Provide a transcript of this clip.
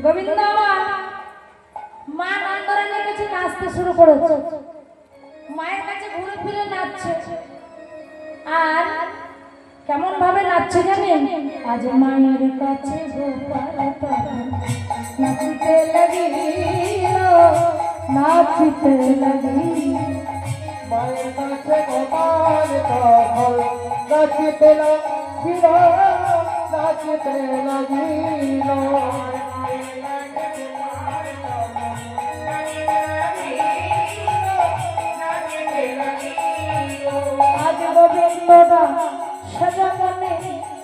গোবিন্দ আমার মা নন্দরানীর কাছে নাচতে শুরু করেছে, মায়ের কাছে ঘুরে ফিরে নাচছে। আর কেমন ভাবে নাচছে জানেন? আজ মায়ের কাছে নাচতে লাগিল, নাচতে লাগিল, মায়ের কাছে গোপাল তখন নাচতে লাগিল, নাচতে লাগিল। আজ গোবিন্দটা সাজা মনে